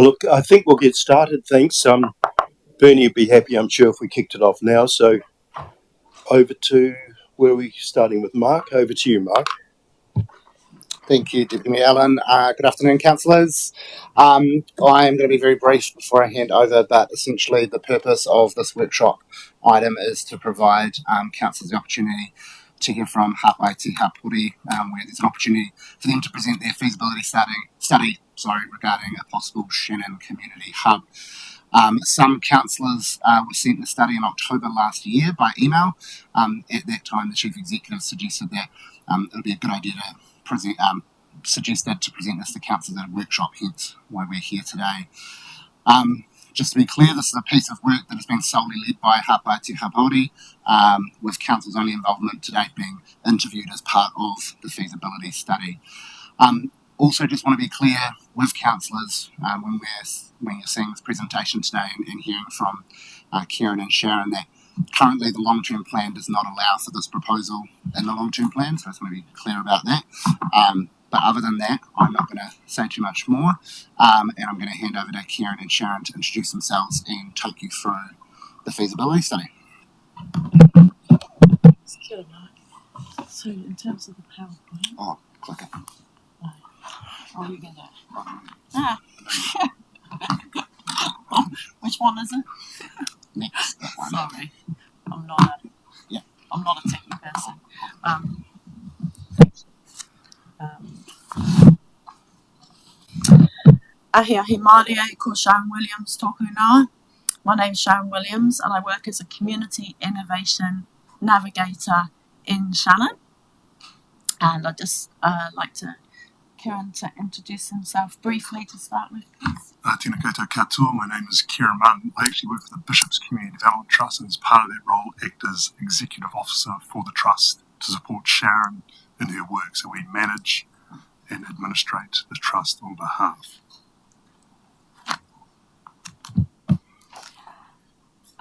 Well, look, I think we'll get started. Thanks. Bernie would be happy, I'm sure, if we kicked it off now. So over to, where are we starting with Mark? Over to you, Mark. Thank you, Deputy Mayor Allen. Good afternoon, councillors. I'm going to be very brief before I hand over, but essentially the purpose of this workshop item is to provide councillors the opportunity to hear from Hapai Te Hapori, where there's an opportunity for them to present their feasibility study regarding a possible Shannon community hub. Some councillors were sent the study in October last year by email. At that time, the Chief Executive suggested that it would be a good idea to suggested to present this to councillors at a workshop, hence why we're here today. Just to be clear, this is a piece of work that has been solely led by Hapai Te Hapori, with council's only involvement to date being interviewed as part of the feasibility study. Also, just want to be clear with councillors when you're seeing this presentation today and hearing from Kieran and Sharon that currently the long-term plan does not allow for this proposal in the long-term plan, so I just want to be clear about that. But other than that, I'm not going to say too much more, and I'm going to hand over to Kieran and Sharon to introduce themselves and take you through the feasibility study. So in terms of the PowerPoint... Oh, click it. Oh, you get that. Which one is it? Next, that one. Sorry, I'm not a techie person. Ahi Māori ko Sharon Williams tōku ingoa. My name is Sharon Williams and I work as a Community Innovation Navigator in Shannon. And I'd just like Kieran to introduce himself briefly to start with, please. Tēnā koutou katoa. My name is Kieran Martin. I actually work for the Bishop's Community Development Trust and as part of that role act as Executive Officer for the Trust to support Sharon in her work. So we manage and administrate the Trust on behalf.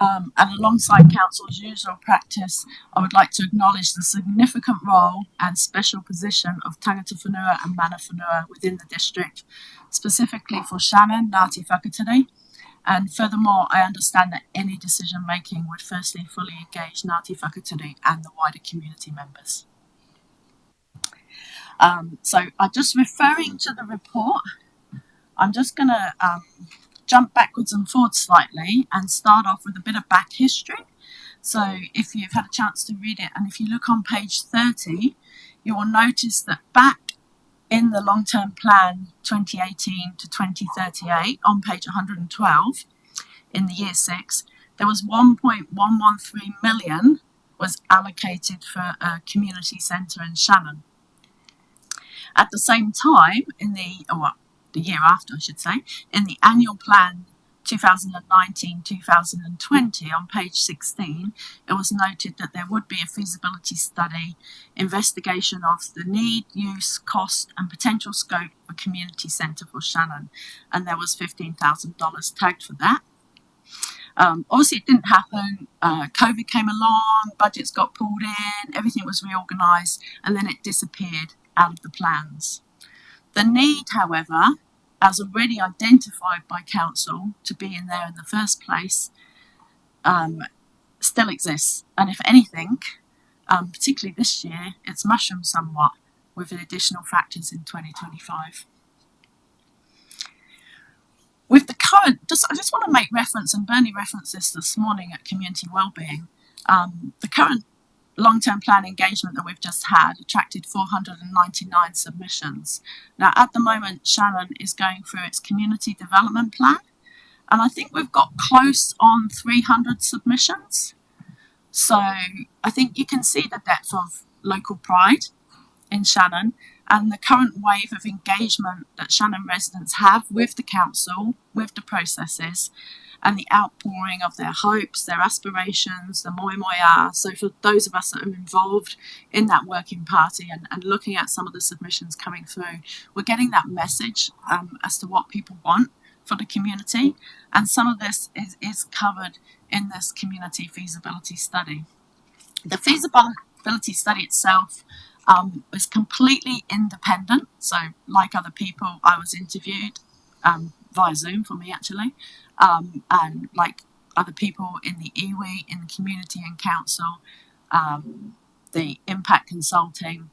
And alongside Council's usual practice, I would like to acknowledge the significant role and special position of tangata whenua and mana whenua within the district, specifically for Shannon, Ngāti Whakatere. And furthermore, I understand that any decision making would firstly fully engage Ngāti Whakatere and the wider community members. So I'm just referring to the report. I'm just going to jump backwards and forwards slightly and start off with a bit of back history. So if you've had a chance to read it, and if you look on page 30, you will notice that back in the long-term plan 2018 to 2038 on page 112 in the year 6, there was 1.113 million was allocated for a community centre in Shannon. At the same time, in the year after, I should say, in the annual plan 2019-2020 on page 16, it was noted that there would be a feasibility study, investigation of the need, use, cost and potential scope of a community centre for Shannon, and there was $15,000 tagged for that. Obviously it didn't happen, COVID came along, budgets got pulled in, everything was reorganised, and then it disappeared out of the plans. The need, however, as already identified by council to be in there in the first place, still exists. And if anything, particularly this year, it's mushroomed somewhat with additional factors in 2025. With the current, I just want to make reference, and Bernie referenced this morning at Community Wellbeing, the current long-term plan engagement that we've just had attracted 499 submissions. Now, at the moment, Shannon is going through its community development plan, and I think we've got close on 300 submissions. So I think you can see the depth of local pride in Shannon and the current wave of engagement that Shannon residents have with the council, with the processes, and the outpouring of their hopes, their aspirations, the moi moia. So for those of us that are involved in that working party and looking at some of the submissions coming through, we're getting that message as to what people want for the community. And some of this is covered in this community feasibility study. The feasibility study itself is completely independent. So like other people, I was interviewed via Zoom for me actually, and like other people in the iwi, in the community and council, the impact consulting.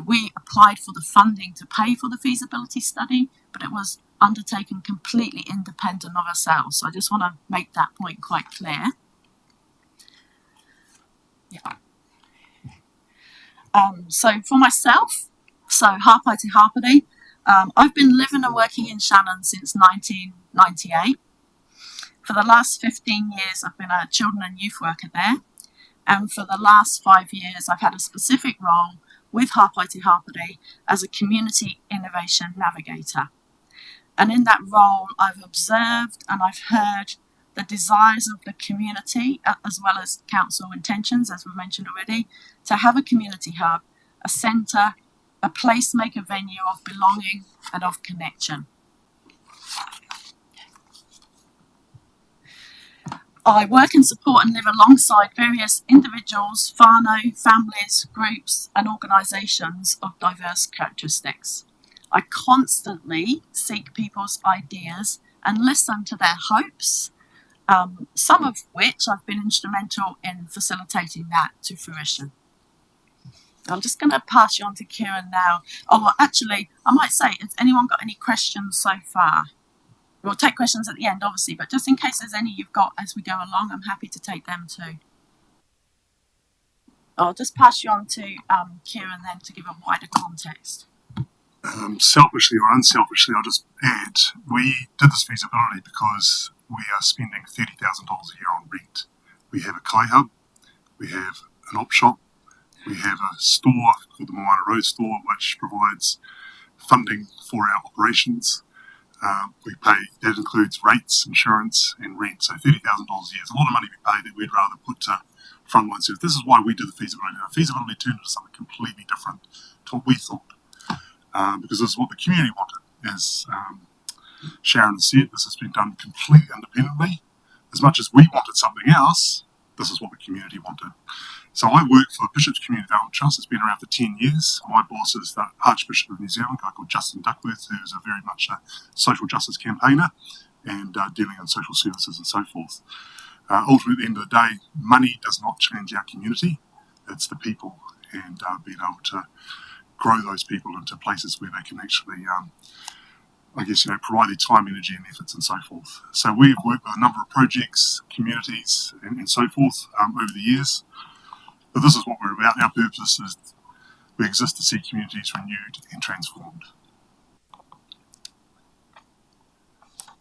We applied for the funding to pay for the feasibility study, but it was undertaken completely independent of ourselves. So I just want to make that point quite clear. Yeah. So for myself, Harpaiti Harpady, I've been living and working in Shannon since 1998. For the last 15 years, I've been a children and youth worker there. And for the last 5 years, I've had a specific role with Harpaiti Harpady as a community innovation navigator. And in that role, I've observed and I've heard the desires of the community, as well as council intentions, as we mentioned already, to have a community hub, a centre, a placemaker venue of belonging and of connection. I work and support and live alongside various individuals, whānau, families, groups and organisations of diverse characteristics. I constantly seek people's ideas and listen to their hopes, some of which I've been instrumental in facilitating that to fruition. I'm just going to pass you on to Kieran now. Oh, actually, I might say, has anyone got any questions so far? We'll take questions at the end, obviously, but just in case there's any you've got as we go along, I'm happy to take them too. I'll just pass you on to Kieran then to give a wider context. Selfishly or unselfishly, I'll just add, we did this feasibility because we are spending $30,000 a year on rent. We have a kai hub, we have an op shop, we have a store called the Moana Road store, which provides funding for our operations. We pay, that includes rates, insurance and rent. So $30,000 a year is a lot of money we pay that we'd rather put to frontline service. This is why we did the feasibility. The feasibility turned into something completely different to what we thought. Because this is what the community wanted. As Sharon said, this has been done completely independently. As much as we wanted something else, this is what the community wanted. So I work for Bishop's Community Development Trust. It's been around for 10 years. My boss is the Archbishop of New Zealand, a guy called Justin Duckworth, who's a very much a social justice campaigner and dealing in social services and so forth. Ultimately, at the end of the day, money does not change our community. It's the people and being able to grow those people into places where they can actually, provide their time, energy and efforts and so forth. So we've worked with a number of projects, communities and so forth over the years. But this is what we're about. Our purpose is we exist to see communities renewed and transformed.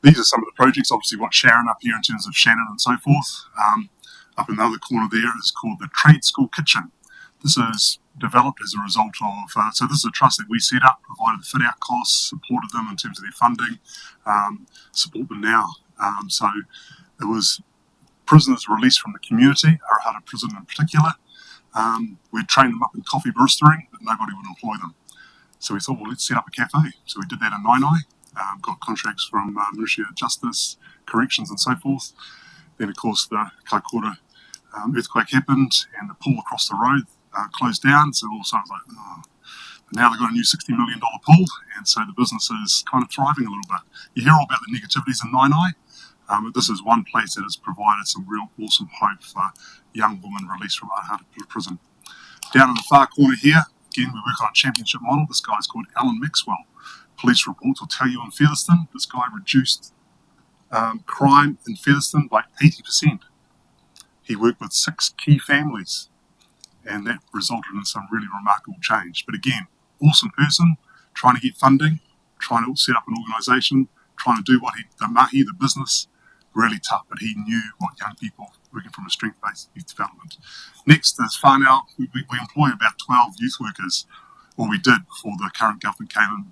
These are some of the projects, obviously what Sharon up here in terms of Shannon and so forth. Up in the other corner there is called the Trade School Kitchen. This is developed as a result of, so this is a trust that we set up, provided the fit out costs, supported them in terms of their funding, support them now. So it was prisoners released from the community, Arahata prison in particular. We'd trained them up in coffee baristering, but nobody would employ them. So we thought, well, let's set up a cafe. So we did that in Nainai, got contracts from Ministry of Justice, Corrections and so forth. Then, of course, the Kaikoura earthquake happened and the pool across the road closed down. So all of a sudden, I was like, oh. Now they've got a new $60 million pool, and so the business is kind of thriving a little bit. You hear all about the negativities in Nainai, but this is one place that has provided some real awesome hope for young women released from Arahata prison. Down in the far corner here, again, we work on a championship model. This guy's called Alan Maxwell. Police reports will tell you in Featherston, this guy reduced crime in Featherston by 80%. He worked with 6 key families, and that resulted in some really remarkable change. But again, awesome person, trying to get funding, trying to set up an organisation, trying to do what the mahi, the business, really tough, but he knew what young people working from a strength-based youth development. Next is whānau. We employ about 12 youth workers, or we did before the current government came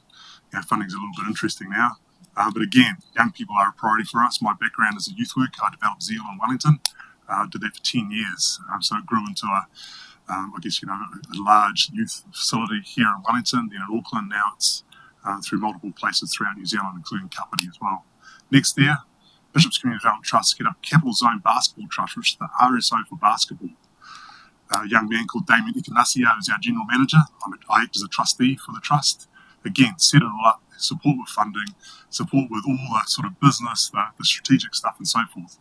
in. Funding's a little bit interesting now. But again, young people are a priority for us. My background is a youth worker. I developed Zeal in Wellington. Did that for 10 years. So it grew into a large youth facility here in Wellington, then in Auckland. Now it's through multiple places throughout New Zealand, including Kapiti as well. Next there, Bishop's Community Development Trust set up Capital Zone Basketball Trust, which is the RSO for basketball. A young man called Damien Ikanasio is our general manager. I act as a trustee for the trust. Again, set it all up support with funding, support with all the sort of business, the strategic stuff and so forth.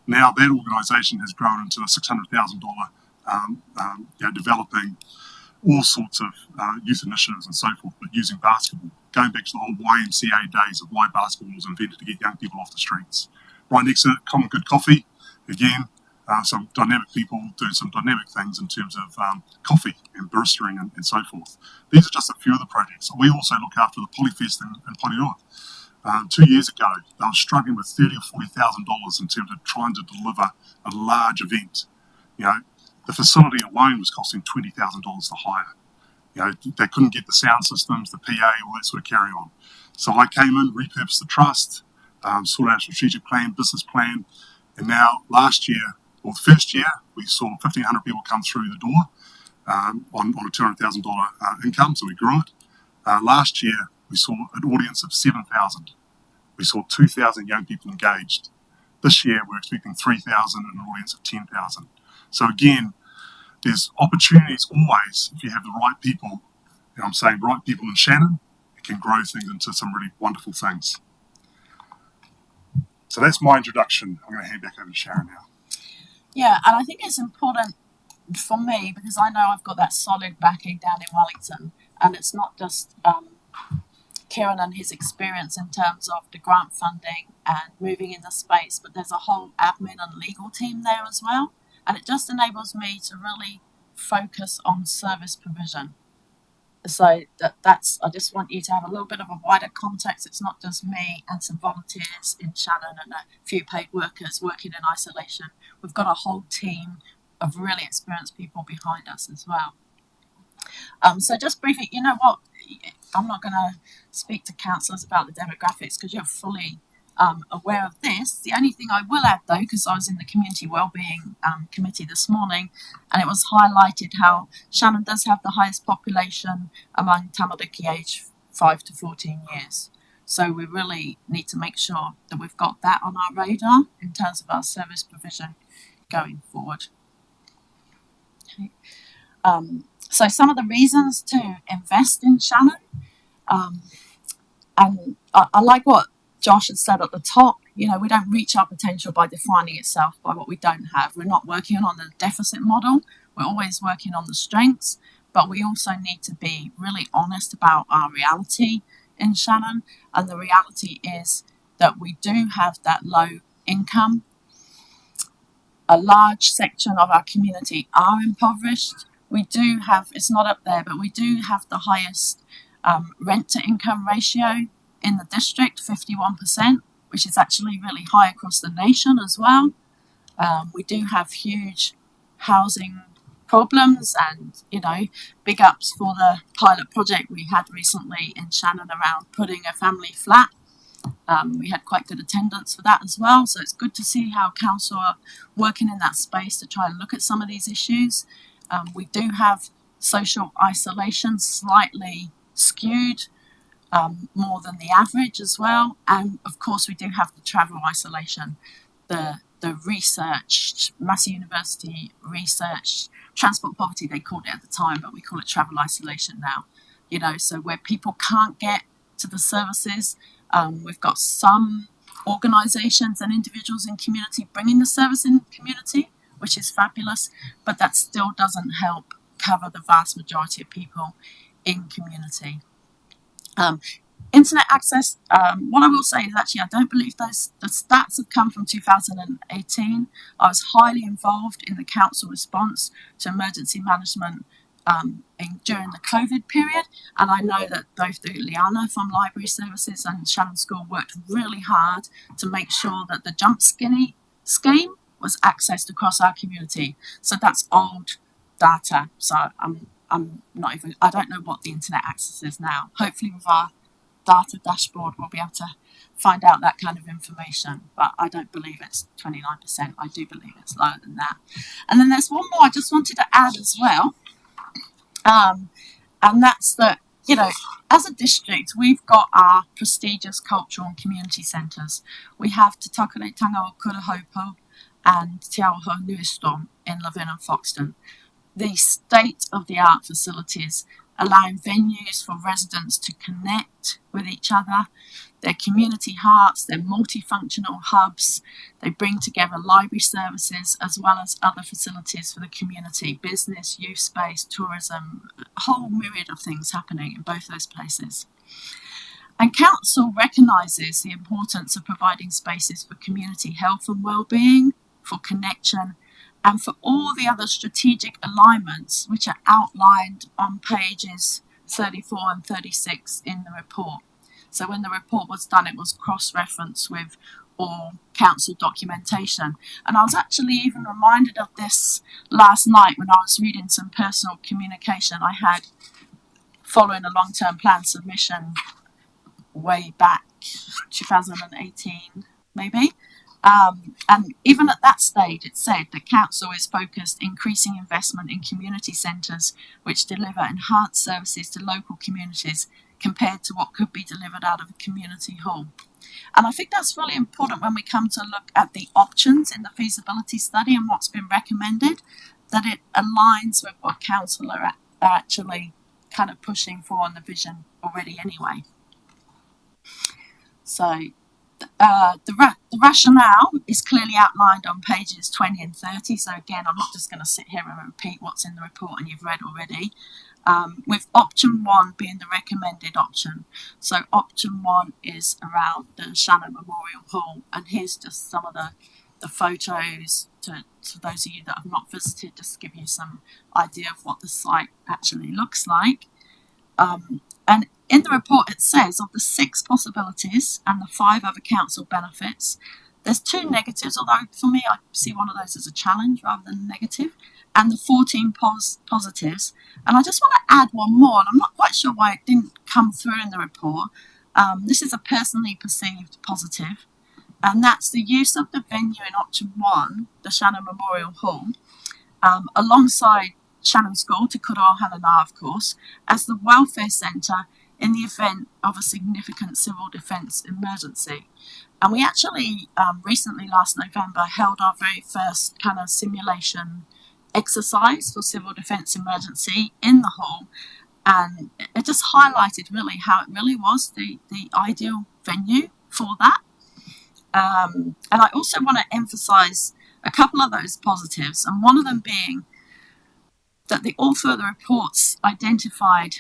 Now that organisation has grown into a $600,000 developing all sorts of youth initiatives and so forth, but using basketball, going back to the whole YMCA days of why basketball was invented to get young people off the streets. Right next to it, Common Good Coffee, again, some dynamic people doing some dynamic things in terms of coffee and baristering and so forth. These are just a few of the projects. We also look after the Polyfest in Porirua. 2 years ago, they were struggling with $30,000 or $40,000 in terms of trying to deliver a large event. The facility alone was costing $20,000 to hire. They couldn't get the sound systems, the PA, all that sort of carry on. So I came in, repurposed the trust, sorted out a strategic plan, business plan, and now last year, or the first year, we saw 1,500 people come through the door on a $200,000 income, so we grew it. Last year, we saw an audience of 7,000. We saw 2,000 young people engaged. This year, we're expecting 3,000 and an audience of 10,000. So again, there's opportunities always if you have the right people. And I'm saying right people in Shannon, it can grow things into some really wonderful things. So that's my introduction. I'm going to hand back over to Sharon now. Yeah, and I think it's important for me because I know I've got that solid backing down in Wellington, and it's not just Kieran and his experience in terms of the grant funding and moving into space, but there's a whole admin and legal team there as well. And it just enables me to really focus on service provision. So that's I just want you to have a little bit of a wider context. It's not just me and some volunteers in Shannon and a few paid workers working in isolation. We've got a whole team of really experienced people behind us as well. So just briefly, you know what? I'm not going to speak to councillors about the demographics because you're fully aware of this. The only thing I will add though, because I was in the Community Wellbeing Committee this morning and it was highlighted how Shannon does have the highest population among Tamariki age 5 to 14 years. So we really need to make sure that we've got that on our radar in terms of our service provision going forward. Okay. So some of the reasons to invest in Shannon, and I like what Josh had said at the top, we don't reach our potential by defining itself by what we don't have. We're not working on the deficit model. We're always working on the strengths, but we also need to be really honest about our reality in Shannon. And the reality is that we do have that low income. A large section of our community are impoverished. We do have, it's not up there, but we do have the highest rent to income ratio in the district, 51%, which is actually really high across the nation as well. We do have huge housing problems and, big ups for the pilot project we had recently in Shannon around putting a family flat. We had quite good attendance for that as well. So it's good to see how council are working in that space to try and look at some of these issues. We do have social isolation slightly skewed, more than the average as well. And of course we do have the travel isolation, the research, Massey University research, transport poverty they called it at the time, but we call it travel isolation now. So where people can't get to the services, we've got some organisations and individuals in community bringing the service in community, which is fabulous, but that still doesn't help cover the vast majority of people in community. Internet access, what I will say is actually I don't believe the stats have come from 2018. I was highly involved in the council response to emergency management during the COVID period, and I know that both Liana from Library Services and Shannon School worked really hard to make sure that the Jump Skinny scheme was accessed across our community. So that's old data. So I'm not even, I don't know what the internet access is now. Hopefully with our data dashboard we'll be able to find out that kind of information, but I don't believe it's 29%. I do believe it's lower than that. And then there's one more I just wanted to add as well, and that's that, as a district we've got our prestigious cultural and community centres. We have Te Takareitanga o Kurahopo and Te Awaho Nuistorm in Laverne and Foxton. The state-of-the-art facilities allowing venues for residents to connect with each other. They're community hearts, they're multifunctional hubs. They bring together library services as well as other facilities for the community, business, youth space, tourism, a whole myriad of things happening in both those places. And Council recognises the importance of providing spaces for community health and wellbeing, for connection, and for all the other strategic alignments which are outlined on pages 34 and 36 in the report. So when the report was done, it was cross-referenced with all council documentation. And I was actually even reminded of this last night when I was reading some personal communication I had following a long-term plan submission way back 2018 maybe. And even at that stage, it said that council is focused increasing investment in community centres which deliver enhanced services to local communities compared to what could be delivered out of a community hall. And I think that's really important when we come to look at the options in the feasibility study and what's been recommended, that it aligns with what council are actually kind of pushing for in the vision already anyway. So the rationale is clearly outlined on pages 20 and 30. So again, I'm not just going to sit here and repeat what's in the report and you've read already. With option 1 being the recommended option. So option 1 is around the Shannon Memorial Hall, and here's just some of the photos to those of you that have not visited, just to give you some idea of what the site actually looks like. And in the report it says of the 6 possibilities and the 5 other council benefits, there's 2 negatives, although for me I see one of those as a challenge rather than a negative, and the 14 positives. And I just want to add one more, and I'm not quite sure why it didn't come through in the report. This is a personally perceived positive, and that's the use of the venue in option 1, the Shannon Memorial Hall, alongside Shannon School, Te Kura Hanana, of course, as the welfare centre in the event of a significant civil defence emergency. And we actually recently, last November, held our very first kind of simulation exercise for civil defence emergency in the hall, and it just highlighted really how it really was the ideal venue for that. And I also want to emphasise a couple of those positives, and one of them being that the author of the reports identified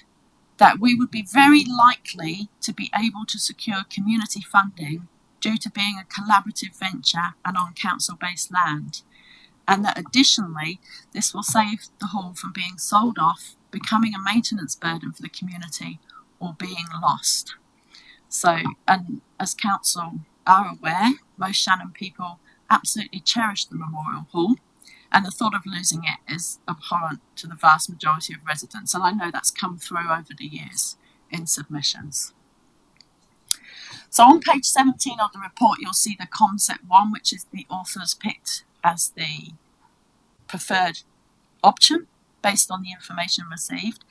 that we would be very likely to be able to secure community funding due to being a collaborative venture and on council-based land, and that additionally this will save the hall from being sold off, becoming a maintenance burden for the community, or being lost. So, and as council are aware, most Shannon people absolutely cherish the Memorial Hall, and the thought of losing it is abhorrent to the vast majority of residents, and I know that's come through over the years in submissions. So on page 17 of the report, you'll see the concept 1, which is the authors picked as the preferred option based on the information received.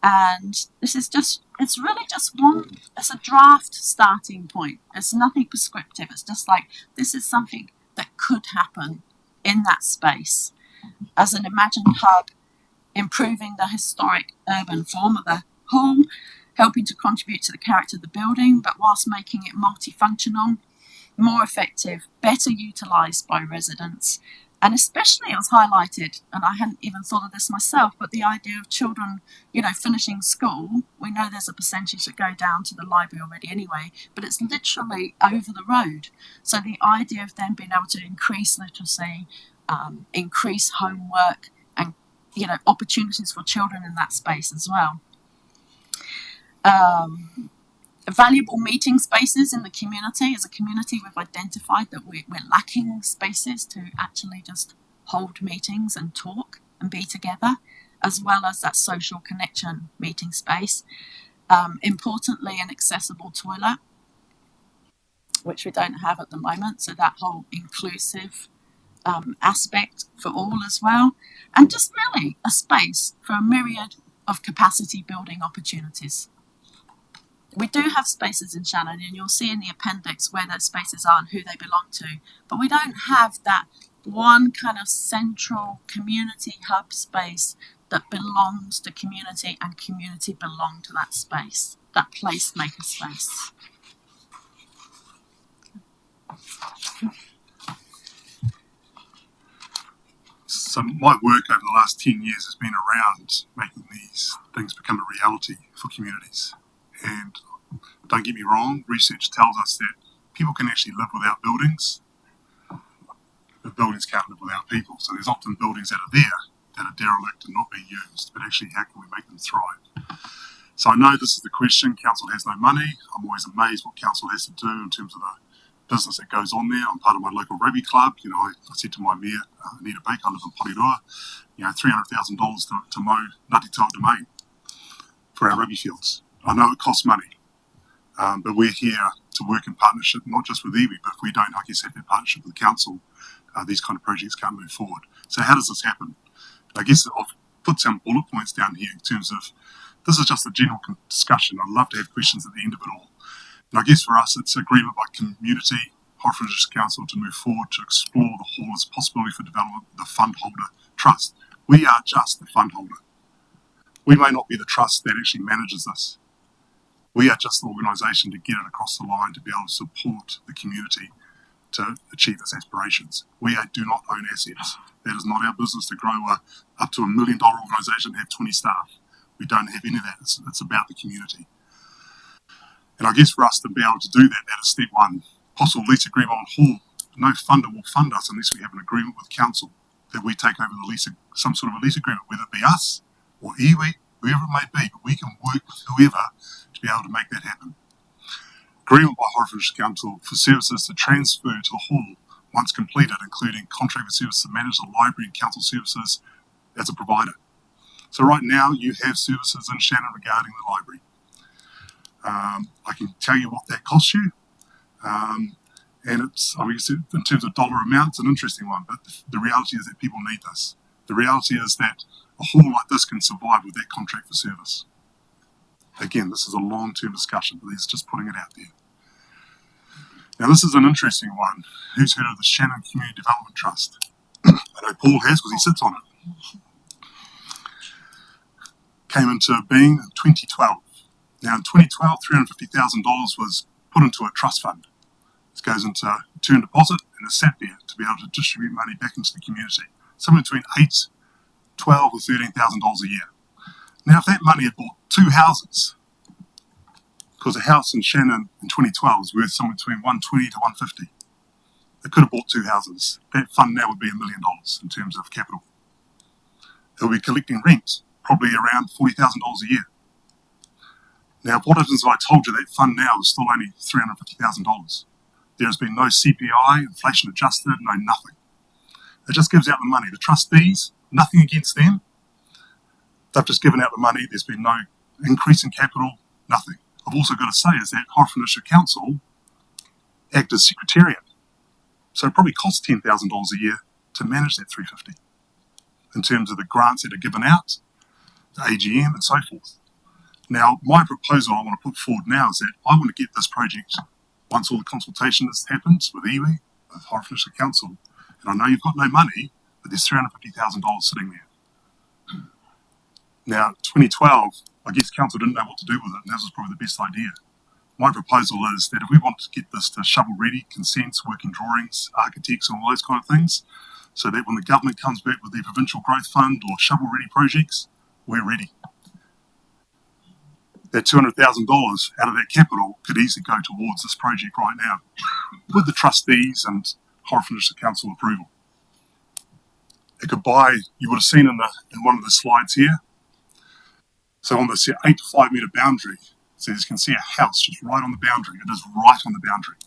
And this is it's really just it's a draft starting point. It's nothing prescriptive. It's just like, this is something that could happen in that space as an imagined hub, improving the historic urban form of the hall, helping to contribute to the character of the building, but whilst making it multifunctional, more effective, better utilised by residents. And especially it was highlighted, and I hadn't even thought of this myself, but the idea of children, finishing school. We know there's a percentage that go down to the library already anyway, but it's literally over the road. So the idea of them being able to increase literacy, increase homework, and opportunities for children in that space as well. Valuable meeting spaces in the community. As a community, we've identified that we're lacking spaces to actually just hold meetings and talk and be together, as well as that social connection meeting space. Importantly, an accessible toilet, which we don't have at the moment, so that whole inclusive aspect for all as well, and just really a space for a myriad of capacity building opportunities. We do have spaces in Shannon, and you'll see in the appendix where those spaces are and who they belong to, but we don't have that one kind of central community hub space that belongs to community and community belong to that space, that placemaker space. So my work over the last 10 years has been around making these things become a reality for communities. And don't get me wrong, research tells us that people can actually live without buildings, but buildings can't live without people. So there's often buildings that are there that are derelict and not being used, but actually how can we make them thrive? So I know this is the question, council has no money. I'm always amazed what council has to do in terms of the business that goes on there. I'm part of my local rugby club. I said to my mayor, Anita Baker, I live in Porirua, $300,000 to mow Ngāti Domain for our rugby fields. I know it costs money, but we're here to work in partnership, not just with iwi, but if we don't, have that partnership with the council, these kind of projects can't move forward. So how does this happen? I guess I've put some bullet points down here in terms of, this is just a general discussion. I'd love to have questions at the end of it all. And I guess for us, it's agreement by community, Horsham District Council to move forward to explore the hall as a possibility for development of the fund holder trust. We are just the fund holder. We may not be the trust that actually manages this. We are just the organisation to get it across the line to be able to support the community to achieve its aspirations. We do not own assets. That is not our business to grow up to $1 million organisation and have 20 staff. We don't have any of that. It's about the community. And I guess for us to be able to do that, that is step one. Possible lease agreement on hall. No funder will fund us unless we have an agreement with council that we take over the lease, some sort of a lease agreement, whether it be us or iwi, whoever it may be, but we can work with whoever to be able to make that happen. Agreement by Horsham District Council for services to transfer to the hall once completed, including contract with services to manage the library and council services as a provider. So right now you have services in Shannon regarding the library. I can tell you what that costs you. And it's, obviously, in terms of dollar amount, it's an interesting one, but the reality is that people need this. The reality is that a hall like this can survive with that contract for service. Again, this is a long-term discussion, but he's just putting it out there. Now, this is an interesting one. Who's heard of the Shannon Community Development Trust? I know Paul has because he sits on it. Came into being in 2012. Now, in 2012, $350,000 was put into a trust fund. This goes into term deposit and is sat there to be able to distribute money back into the community. Somewhere between $8,000, $12,000 or $13,000 a year. Now, if that money had bought 2 houses, because a house in Shannon in 2012 was worth somewhere between $120,000 to $150,000, it could have bought 2 houses. That fund now would be $1 million in terms of capital. It will be collecting rent, probably around $40,000 a year. Now, what happens if I told you that fund now is still only $350,000? There has been no CPI, inflation adjusted, no nothing. It just gives out the money. The trustees, nothing against them. They've just given out the money. There's been no increase in capital, nothing. I've also got to say is that Horsham District Council act as secretariat. So it probably costs $10,000 a year to manage that $350,000 in terms of the grants that are given out, the AGM and so forth. Now, my proposal I want to put forward now is that I want to get this project, once all the consultation has happened with iwi, with Horsham District Council, and I know you've got no money, but there's $350,000 sitting there. Now, 2012, I guess council didn't know what to do with it, and this was probably the best idea. My proposal is that if we want to get this to shovel-ready, consents, working drawings, architects, and all those kind of things, so that when the government comes back with their provincial growth fund or shovel-ready projects, we're ready. That $200,000 out of that capital could easily go towards this project right now, with the trustees and Horsham District Council approval. It could buy, you would have seen in one of the slides here, so on this 8 to 5 metre boundary, so you can see a house just right on the boundary. It is right on the boundary.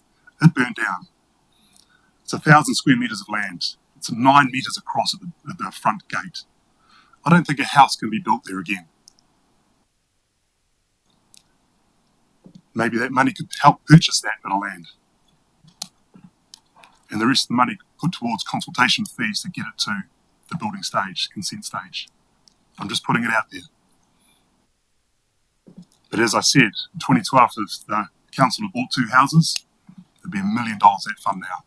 It burned down. It's 1,000 square metres of land. It's 9 metres across at the front gate. I don't think a house can be built there again. Maybe that money could help purchase that bit of land. And the rest of the money put towards consultation fees to get it to the building stage, consent stage. I'm just putting it out there. But as I said, in 2012, if the council had bought 2 houses, it'd be $1 million that fund now.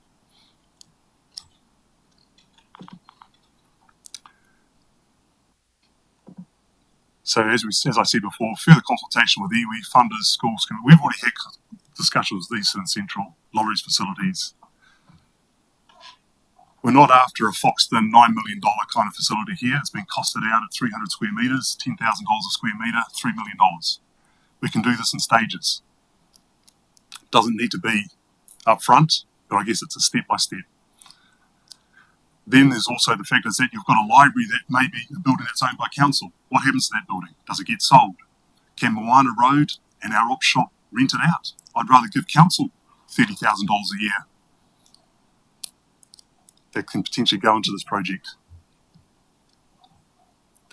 So as I said before, further consultation with iwi, funders, schools. We've already had discussions with Eastern and Central, lorries facilities. We're not after a Foxton $9 million kind of facility here. It's been costed out at 300 square metres, $10,000 a square metre, $3 million. We can do this in stages. Doesn't need to be up front, but I guess it's a step by step. Then there's also the fact is that you've got a library that may be a building that's owned by council. What happens to that building? Does it get sold? Can Moana Road and our op shop rent it out? I'd rather give council $30,000 a year that can potentially go into this project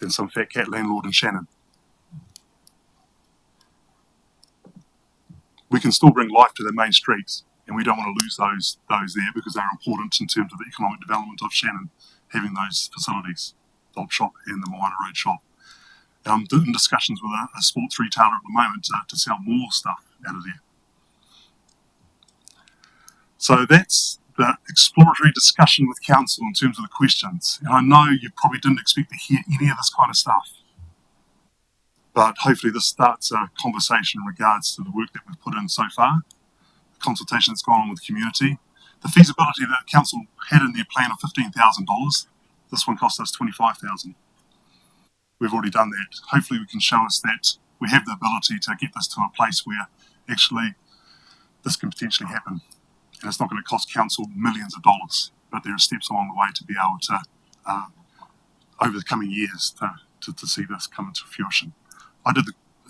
than some fat cat landlord in Shannon. We can still bring life to the main streets, and we don't want to lose those there because they're important in terms of the economic development of Shannon, having those facilities, the op shop and the Moana Road shop. I'm in discussions with a sports retailer at the moment to sell more stuff out of there. So that's the exploratory discussion with council in terms of the questions. And I know you probably didn't expect to hear any of this kind of stuff, but hopefully this starts a conversation in regards to the work that we've put in so far, the consultation that's gone on with the community, the feasibility that council had in their plan of $15,000. This one cost us $25,000. We've already done that. Hopefully we can show us that we have the ability to get this to a place where actually this can potentially happen. And it's not going to cost council millions of dollars, but there are steps along the way to be able to, over the coming years, to see this come into fruition. I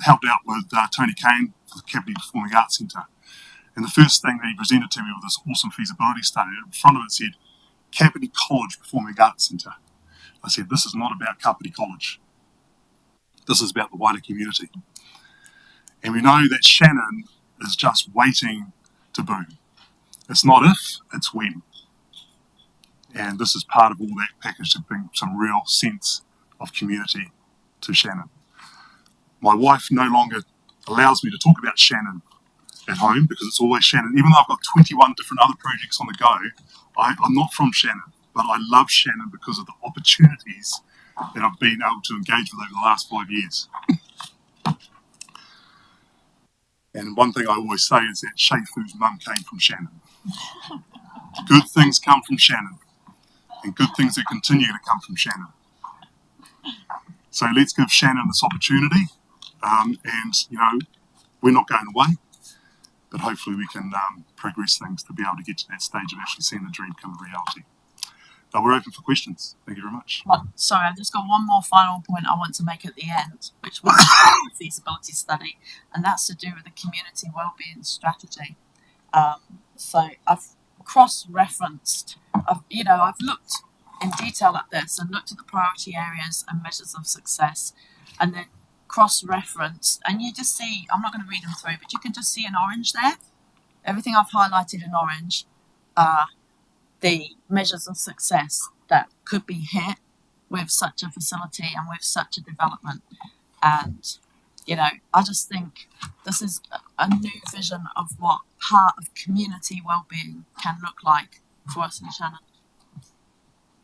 helped out with Tony Kane for the Kapiti Performing Arts Centre. And the first thing that he presented to me was this awesome feasibility study. In front of it said, Kapiti College Performing Arts Centre. I said, this is not about Kapiti College. This is about the wider community. And we know that Shannon is just waiting to boom. It's not if, it's when. And this is part of all that package to bring some real sense of community to Shannon. My wife no longer allows me to talk about Shannon at home because it's always Shannon. Even though I've got 21 different other projects on the go, I'm not from Shannon, but I love Shannon because of the opportunities that I've been able to engage with over the last 5 years. And one thing I always say is that Shay Fu's mum came from Shannon. Good things come from Shannon, and good things that continue to come from Shannon. So let's give Shannon this opportunity, and we're not going away, but hopefully we can progress things to be able to get to that stage of actually seeing the dream come to reality. But we're open for questions. Thank you very much. Sorry, I've just got one more final point I want to make at the end, which was the feasibility study, and that's to do with the community wellbeing strategy. So I've cross-referenced, I've looked in detail at this and looked at the priority areas and measures of success, and then cross-referenced, and you just see, I'm not going to read them through, but you can just see in orange there, everything I've highlighted in orange are the measures of success that could be hit with such a facility and with such a development. And I just think this is a new vision of what part of community wellbeing can look like for us in Shannon.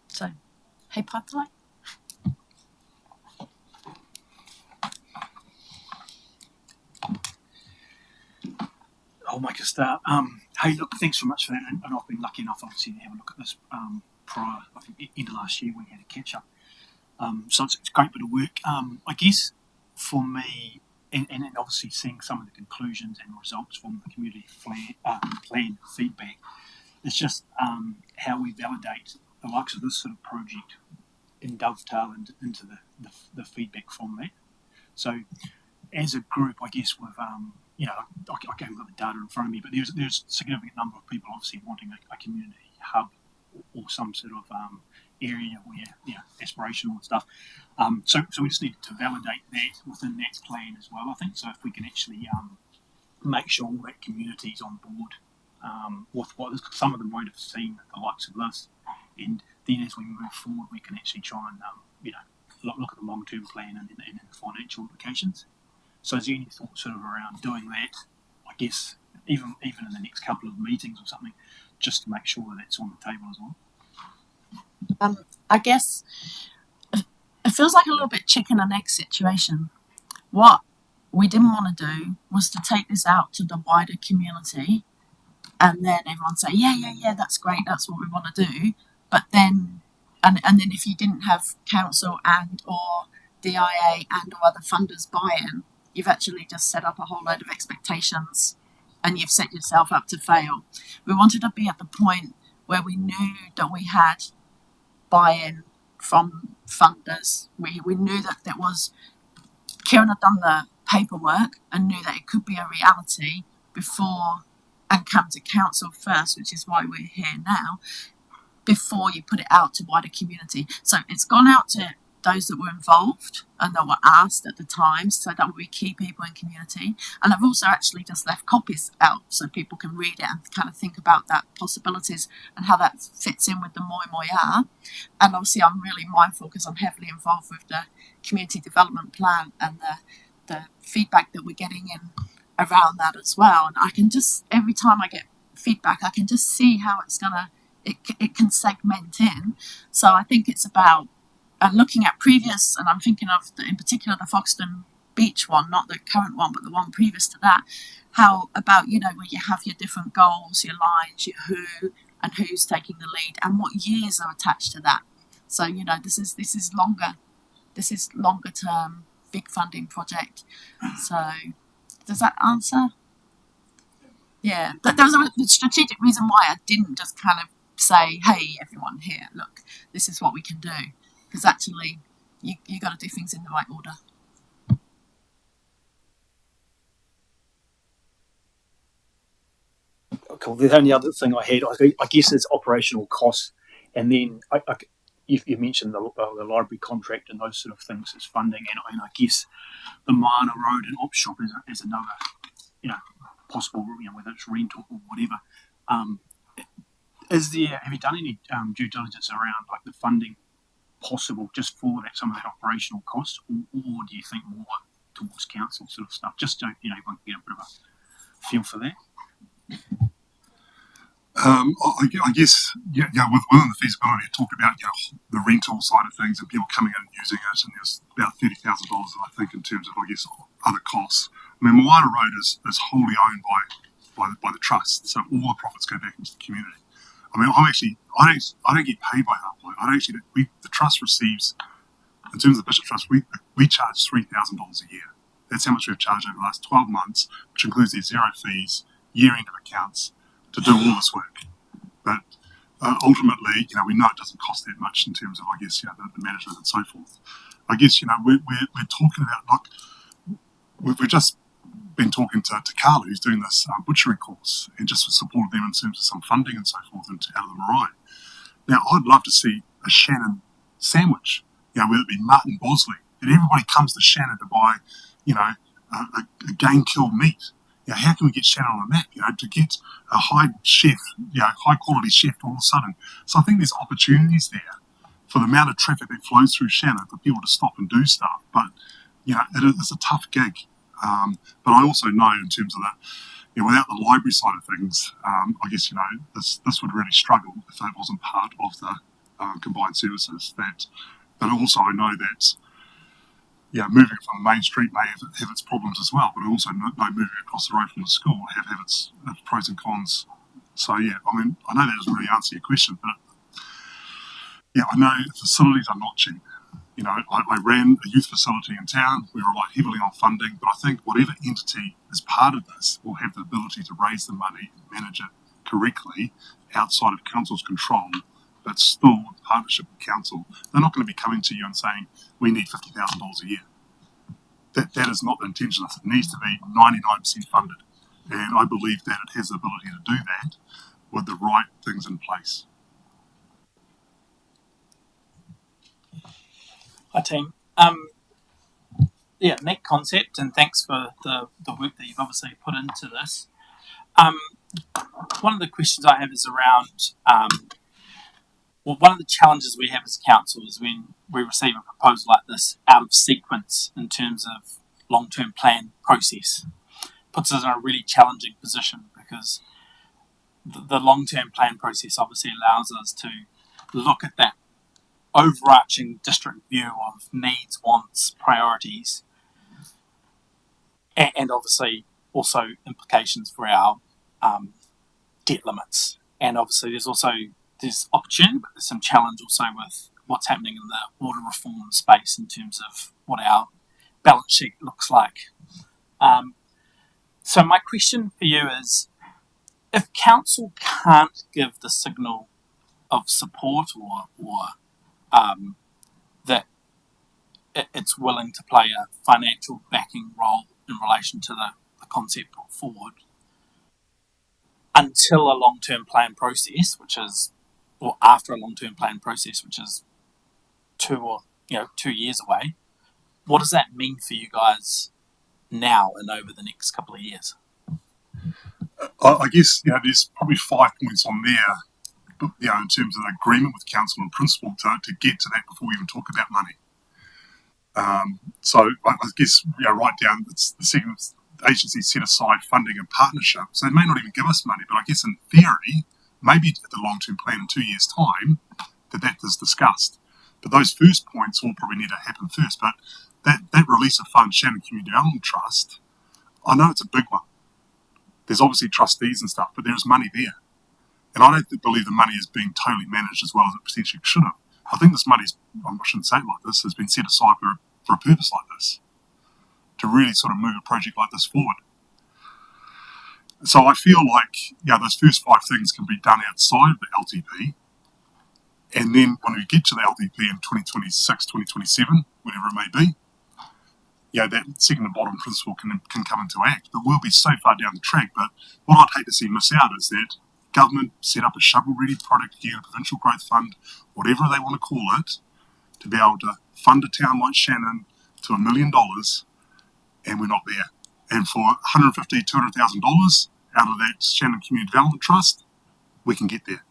So, hey, Patai. I'll make a start. Hey, look, thanks so much for that. And I've been lucky enough, obviously, to have a look at this prior, I think, end of last year when we had a catch up. So it's a great bit of work. I guess for me, and obviously seeing some of the conclusions and results from the community plan feedback, it's just how we validate the likes of this sort of project and dovetail into the feedback from that. So as a group, I guess we've, I haven't got the data in front of me, but there's a significant number of people obviously wanting a community hub or some sort of area where, aspirational and stuff. So we just need to validate that within that plan as well, I think. So if we can actually make sure all that community's on board with what some of them won't have seen the likes of this, and then as we move forward, we can actually try and look at the long-term plan and the financial implications. So is there any thought sort of around doing that, I guess, even in the next couple of meetings or something, just to make sure that that's on the table as well? I guess it feels like a little bit chicken and egg situation. What we didn't want to do was to take this out to the wider community and then everyone say, yeah, that's great, that's what we want to do. But then, and then if you didn't have council and or DIA and or other funders buy-in, you've actually just set up a whole load of expectations and you've set yourself up to fail. We wanted to be at the point where we knew that we had buy-in from funders. We knew that there was, Kieran had done the paperwork and knew that it could be a reality before, and come to council first, which is why we're here now, before you put it out to wider community. So it's gone out to those that were involved and that were asked at the time, so that we key people in community. And I've also actually just left copies out so people can read it and kind of think about that possibilities and how that fits in with the Moi Moia. And obviously I'm really mindful because I'm heavily involved with the community development plan and the feedback that we're getting in around that as well. And I can just, every time I get feedback, I can just see how it's gonna, it can segment in. So I think it's about looking at previous, and I'm thinking of in particular the Foxton Beach one, not the current one, but the one previous to that. How about, where you have your different goals, your lines, your who, and who's taking the lead, and what years are attached to that. So this is longer term, big funding project. So does that answer? Yeah, there was a strategic reason why I didn't just kind of say, hey, everyone here, look, this is what we can do. Because actually, you got to do things in the right order. Cool. The only other thing I had, I guess, is operational costs. And then you mentioned the library contract and those sort of things as funding. And I guess the Mana Road and op shop is another, possible, whether it's rental or whatever. Have you done any due diligence around like the funding possible just for that, some of that operational cost, or do you think more towards council sort of stuff, just so everyone can get a bit of a feel for that? I guess within the feasibility, it talked about the rental side of things and people coming in and using it, and there's about $30,000 I think in terms of other costs. I mean, Moana Road is wholly owned by the trust, so all the profits go back into the community. I mean, I don't get paid by Harpoint. The trust receives, in terms of the Bishop Trust, we charge $3,000 a year. That's how much we've charged over the last 12 months, which includes these zero fees, year-end of accounts, to do all this work. But ultimately, we know it doesn't cost that much in terms of, the management and so forth. I guess, we're talking about, we've just been talking to Carla, who's doing this butchery course, and just supported them in terms of some funding and so forth out of the Marae. Now, I'd love to see a Shannon sandwich, whether it be Martin Bosley, and everybody comes to Shannon to buy, a game kill meat. How can we get Shannon on the map, to get a high quality chef all of a sudden? So I think there's opportunities there for the amount of traffic that flows through Shannon for people to stop and do stuff. But, it is a tough gig. But I also know in terms of that, without the library side of things, I guess, this would really struggle if that wasn't part of the combined services. But also I know that, moving from the main street may have its problems as well, but I also know moving across the road from the school have its pros and cons. So, I mean, I know that doesn't really answer your question, but, I know facilities are not cheap. I ran a youth facility in town. We relied heavily on funding, but I think whatever entity is part of this will have the ability to raise the money and manage it correctly outside of council's control, but still in partnership with council. They're not going to be coming to you and saying, we need $50,000 a year. That is not the intention. It needs to be 99% funded. And I believe that it has the ability to do that with the right things in place. Hi team. Neat concept, and thanks for the work that you've obviously put into this. One of the questions I have is around, one of the challenges we have as council is when we receive a proposal like this out of sequence in terms of long-term plan process. Puts us in a really challenging position because the long-term plan process obviously allows us to look at that overarching district view of needs, wants, priorities, and obviously also implications for our debt limits. And obviously there's opportunity, but there's some challenge also with what's happening in the water reform space in terms of what our balance sheet looks like. So my question for you is, if council can't give the signal of support or that it's willing to play a financial backing role in relation to the concept put forward until a long-term plan process, or after a long-term plan process, which is 2 years away, what does that mean for you guys now and over the next couple of years? I guess there's probably 5 points on there. In terms of an agreement with council in principle to get to that before we even talk about money. So I guess right down, it's the second agency set aside funding and partnership. So they may not even give us money, but I guess in theory, maybe at the long-term plan in 2 years' time, that is discussed. But those first points all probably need to happen first. But that release of funds, Shannon Community Development Trust, I know it's a big one. There's obviously trustees and stuff, but there's money there. And I don't believe the money is being totally managed as well as it potentially should have. I think this money, I shouldn't say it like this, has been set aside for a purpose like this, to really sort of move a project like this forward. So I feel like those first 5 things can be done outside of the LTP. And then when we get to the LTP in 2026, 2027, whatever it may be, that second and bottom principle can come into act. But we'll be so far down the track. But what I'd hate to see miss out is that government set up a shovel-ready project here, a provincial growth fund, whatever they want to call it, to be able to fund a town like Shannon to $1 million, and we're not there. And for $150,000, $200,000 out of that Shannon Community Development Trust, we can get there.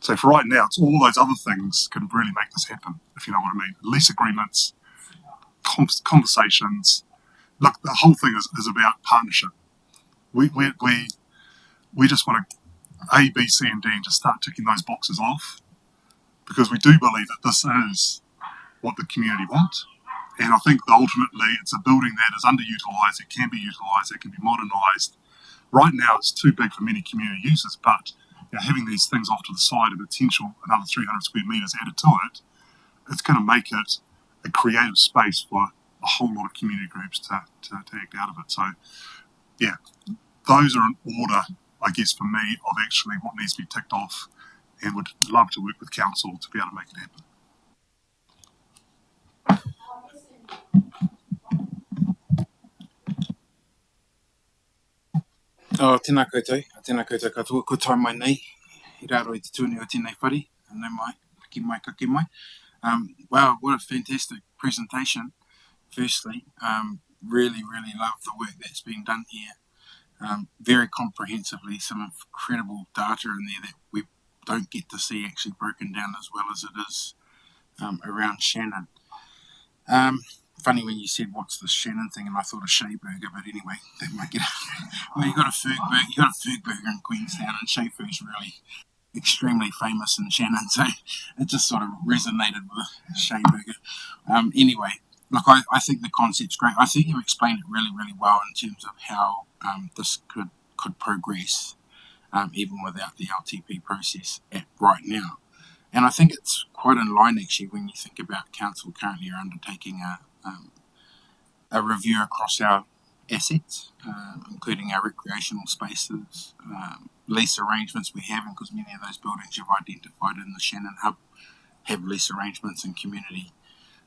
So for right now, it's all those other things can really make this happen, if you know what I mean. Lease agreements, conversations. Look, the whole thing is about partnership. We just want to A, B, C, and D and just start ticking those boxes off, because we do believe that this is what the community want. And I think that ultimately it's a building that is underutilised, it can be utilised, it can be modernised. Right now it's too big for many community users, but having these things off to the side, a potential another 300 square metres added to it, it's going to make it a creative space for a whole lot of community groups to act out of it. So, those are in order, I guess, for me, of actually what needs to be ticked off, and would love to work with council to be able to make it happen. Tēnā koutou katoa, ko tai mai nei, I raro I te tūne o tēnei whare, nau mai, kake mai. Wow, what a fantastic presentation. Firstly, really love the work that's being done here. Very comprehensively, some incredible data in there that we don't get to see actually broken down as well as it is around Shannon. Funny when you said what's the Shannon thing, and I thought of Shea Burger, but anyway, that might get well, you got a Ferg Burger in Queenstown, and Shea Food's really extremely famous in Shannon, so it just sort of resonated with Shea Burger. Anyway, look, I think the concept's great. I think you explained it really well in terms of how this could progress even without the LTP process right now. And I think it's quite in line, actually, when you think about council currently are undertaking a review across our assets, including our recreational spaces, lease arrangements we have, because many of those buildings you've identified in the Shannon Hub have lease arrangements in community.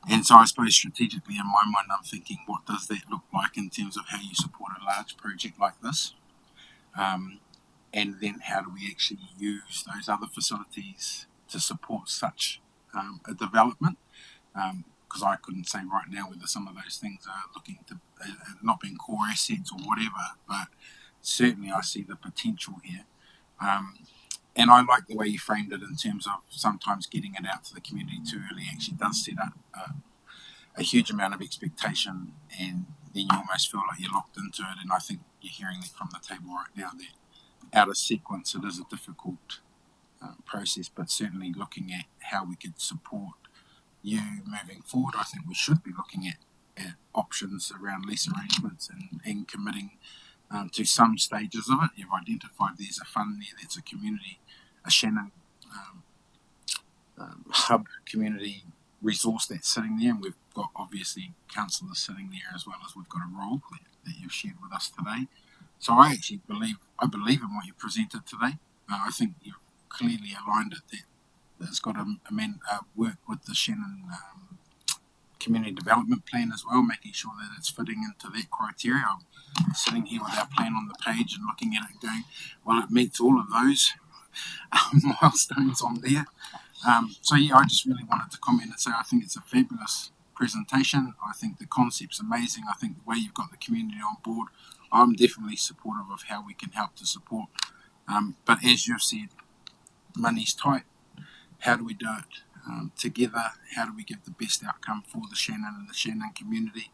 And so I suppose strategically in my mind, I'm thinking, what does that look like in terms of how you support a large project like this? And then how do we actually use those other facilities to support such a development? Because I couldn't say right now whether some of those things are looking to not being core assets or whatever, but certainly I see the potential here. And I like the way you framed it in terms of sometimes getting it out to the community too early actually does set up a huge amount of expectation, and then you almost feel like you're locked into it. And I think you're hearing that from the table right now that out of sequence it is a difficult process, but certainly looking at how we could support you moving forward. I think we should be looking at options around lease arrangements and committing to some stages of it. You've identified there's a fund there, there's a community, a Shannon hub community resource that's sitting there, and we've got obviously councillors sitting there as well as we've got a role that you've shared with us today. So I actually believe in what you presented today. I think you've clearly aligned it that's got to work with the Shannon community development plan as well, making sure that it's fitting into that criteria. I'm sitting here with our plan on the page and looking at it and going, well, it meets all of those milestones on there. So yeah, I just really wanted to comment and say I think it's a fabulous presentation. I think the concept's amazing. I think the way you've got the community on board, I'm definitely supportive of how we can help to support. But as you've said, money's tight. How do we do it together? How do we give the best outcome for the Shannon and the Shannon community?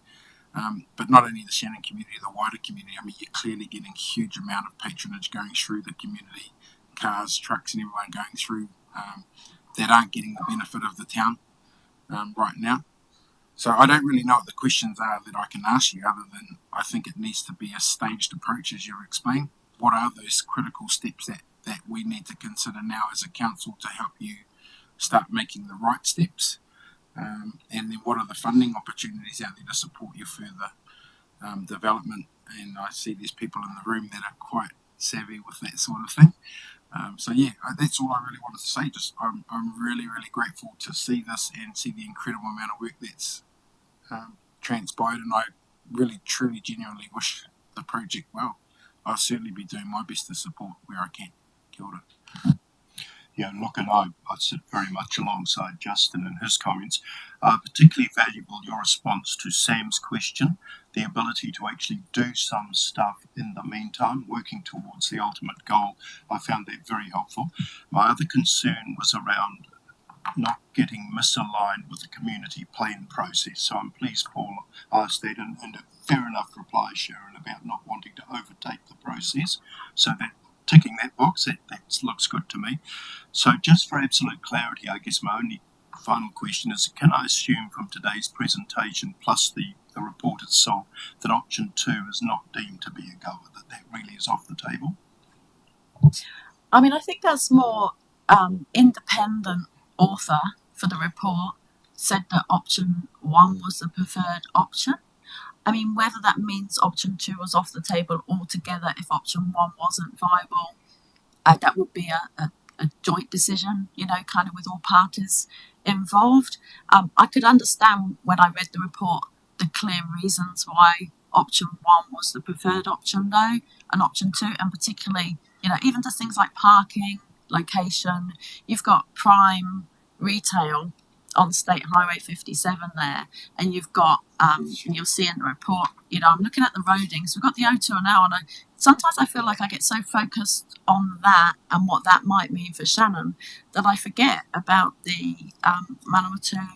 But not only the Shannon community, the wider community. I mean, you're clearly getting a huge amount of patronage going through the community, cars, trucks, and everyone going through that aren't getting the benefit of the town right now. So I don't really know what the questions are that I can ask you, other than I think it needs to be a staged approach, as you've explained. What are those critical steps that we need to consider now as a council to help you start making the right steps? And then what are the funding opportunities out there to support your further development? And I see there's people in the room that are quite savvy with that sort of thing. So yeah, that's all I really wanted to say. Just I'm really, really grateful to see this and see the incredible amount of work that's transpired, and I really, truly, genuinely wish the project well. I'll certainly be doing my best to support where I can. Kia ora. Yeah, look, and I sit very much alongside Justin and his comments. Particularly valuable your response to Sam's question, the ability to actually do some stuff in the meantime, working towards the ultimate goal. I found that very helpful. My other concern was around not getting misaligned with the community plan process. So I'm pleased Paul asked that, and a fair enough reply, Sharon, about not wanting to overtake the process. So that ticking that box, that looks good to me. So just for absolute clarity, I guess my only final question is, can I assume from today's presentation plus the report itself that option 2 is not deemed to be a goer, that really is off the table? I mean, I think that's more independent author for the report said that option 1 was the preferred option. I mean, whether that means option 2 was off the table altogether if option 1 wasn't viable, that would be a joint decision, kind of with all parties involved. I could understand when I read the report the clear reasons why option 1 was the preferred option, though, and option 2, and particularly, even just things like parking, location. You've got prime retail on State Highway 57 there, and you've got, you'll see in the report, I'm looking at the roadings. We've got the O2 now, and sometimes I feel like I get so focused on that and what that might mean for Shannon that I forget about the Manawatu,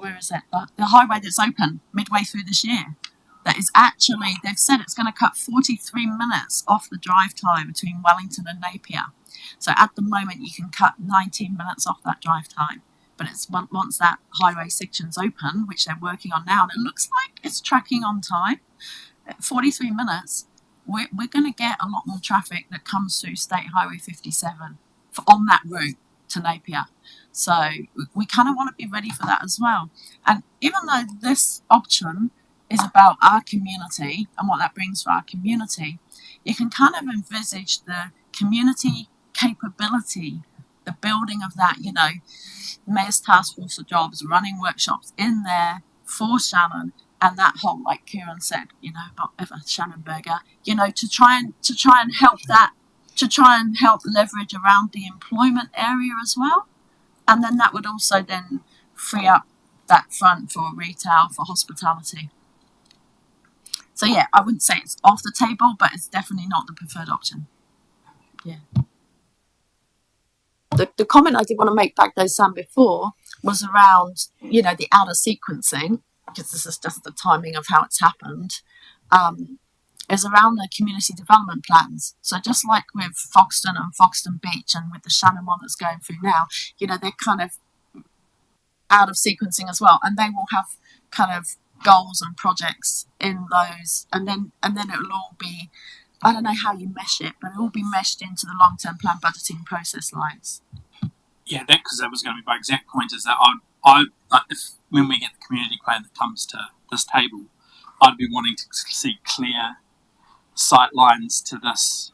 where is it? The highway that's open midway through this year. That is actually, they've said it's going to cut 43 minutes off the drive time between Wellington and Napier. So at the moment, you can cut 19 minutes off that drive time. But it's once that highway section's open, which they're working on now, and it looks like it's tracking on time, 43 minutes, we're going to get a lot more traffic that comes through State Highway 57 on that route to Napier. So we kind of want to be ready for that as well. And even though this option is about our community and what that brings for our community, you can kind of envisage the community capability, the building of that, Mayor's Task Force of Jobs, running workshops in there for Shannon, and that whole, like Kieran said, Shannon Burger, to try and help that, to try and help leverage around the employment area as well. And then that would also then free up that front for retail, for hospitality. So yeah, I wouldn't say it's off the table, but it's definitely not the preferred option. Yeah. The comment I did want to make back though, Sam, before was around, the outer sequencing, because this is just the timing of how it's happened. is around the community development plans. So just like with Foxton and Foxton Beach and with the Shannon one that's going through now, you know, they're kind of out of sequencing as well, and they will have kind of goals and projects in those, and then it will all be, I don't know how you mesh it, but it will be meshed into the long-term plan budgeting process lines. Yeah, because that was going to be my exact point. Is that I if when we get the community plan that comes to this table, I'd be wanting to see clear sight lines to this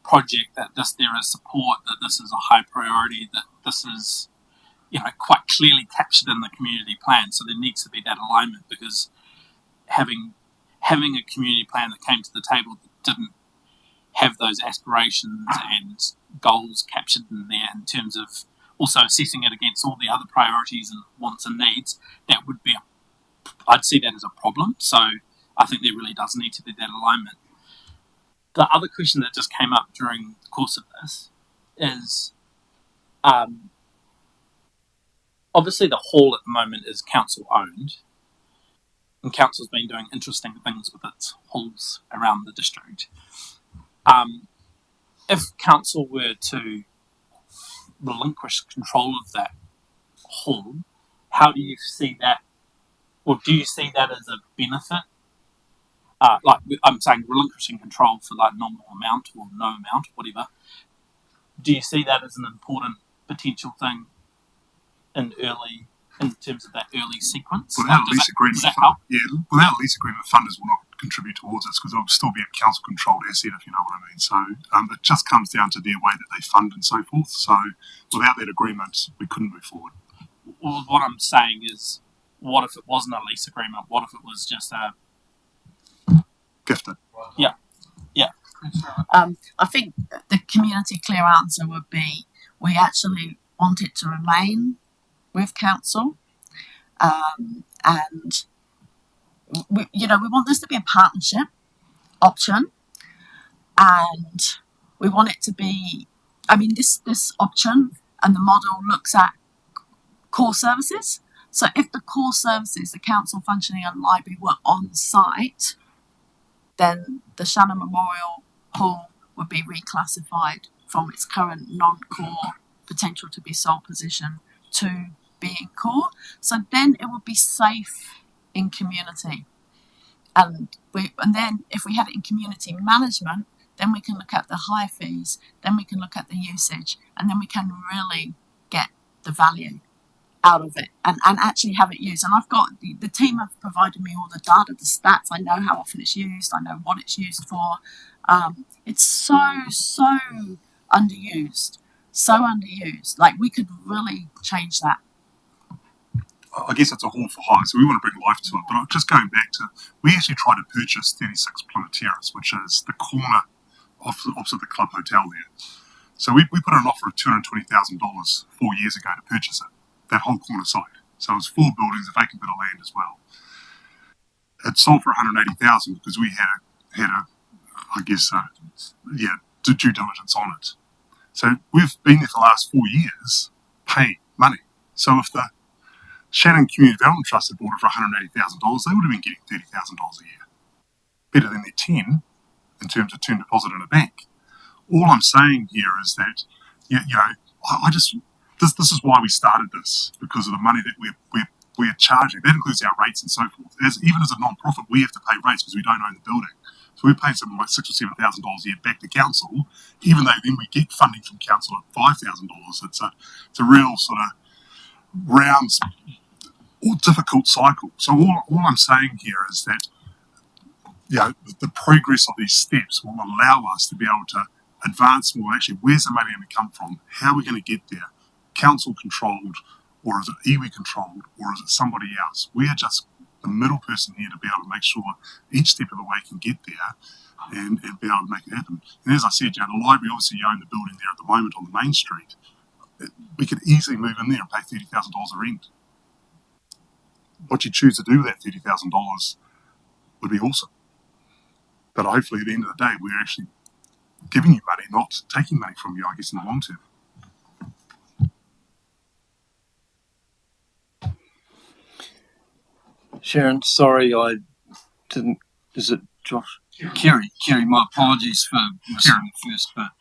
project, that there is support, that this is a high priority, that this is, you know, quite clearly captured in the community plan. So there needs to be that alignment, because having a community plan that came to the table that didn't have those aspirations and goals captured in there, in terms of also assessing it against all the other priorities and wants and needs, that would be I'd see that as a problem. So I think there really does need to be that alignment. The other question that just came up during the course of this is, obviously the hall at the moment is council owned, and council's been doing interesting things with its halls around the district. If council were to relinquish control of that hall, how do you see that, or do you see that as a benefit? Like I'm saying, relinquishing control for like nominal amount or no amount, whatever. Do you see that as an important potential thing in terms of that early sequence? Without a lease agreement, without a lease agreement, funders will not contribute towards this, because it will still be a council-controlled asset, if you know what I mean. So it just comes down to their way that they fund and so forth. So without that agreement, we couldn't move forward. Well, what I'm saying is, what if it wasn't a lease agreement? What if it was just a gifted? Yeah. I think the community clear answer would be, we actually want it to remain with council, and we want this to be a partnership option, and we want it to be, I mean, this option and the model looks at core services. So if the core services, the council functioning and library, were on site, then the Shannon Memorial Hall would be reclassified from its current non-core potential to be sole position to being core. So then it would be safe in community. And then if we had it in community management, then we can look at the higher fees, then we can look at the usage, and then we can really get the value out of it and actually have it used. And I've got the team have provided me all the data, the stats. I know how often it's used, I know what it's used for. It's so underused. Like, we could really change that. I guess it's a hall for hire, so we want to bring life to it. But just going back to, we actually tried to purchase 36 Plymouth Terrace, which is the corner opposite the Club Hotel there. So we put an offer of $220,000 4 years ago to purchase it, that whole corner site. So it was 4 buildings, a vacant bit of land as well. It sold for $180,000 because we had due diligence on it. So we've been there for the last 4 years paying money. So if the Shannon Community Development Trust had bought it for $180,000, they would have been getting $30,000 a year. Better than their 10 in terms of term deposit in a bank. All I'm saying here is that, this is why we started this, because of the money that we're charging. That includes our rates and so forth. Even as a non-profit, we have to pay rates because we don't own the building. So we're paying something like $6,000 or $7,000 a year back to council, even though then we get funding from council at $5,000. It's a real sort of round, difficult cycle. So all I'm saying here is that the progress of these steps will allow us to be able to advance more. Actually, where's the money going to come from? How are we going to get there? Council controlled, or is it iwi controlled, or is it somebody else? We are just the middle person here to be able to make sure each step of the way can get there and be able to make it happen. And as I said, the library, obviously you own the building there at the moment on the main street. We could easily move in there and pay $30,000 a rent. What you choose to do with that $30,000 would be awesome. But hopefully at the end of the day, we're actually giving you money, not taking money from you, I guess, in the long term. Sharon, sorry, I didn't. Is it Josh? Kerry, my apologies for missing the first bit.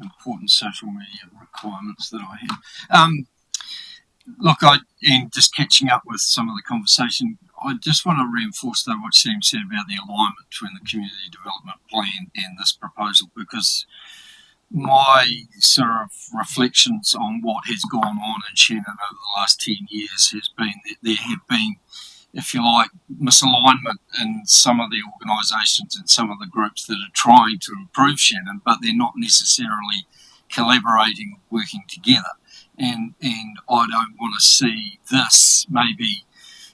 Important social media requirements that I have. Look, and just catching up with some of the conversation, I just want to reinforce though what Sam said about the alignment between the community development plan and this proposal, because my sort of reflections on what has gone on in Shannon over the last 10 years has been that there have been, if you like, misalignment in some of the organisations and some of the groups that are trying to improve Shannon, but they're not necessarily collaborating or working together. And I don't want to see this maybe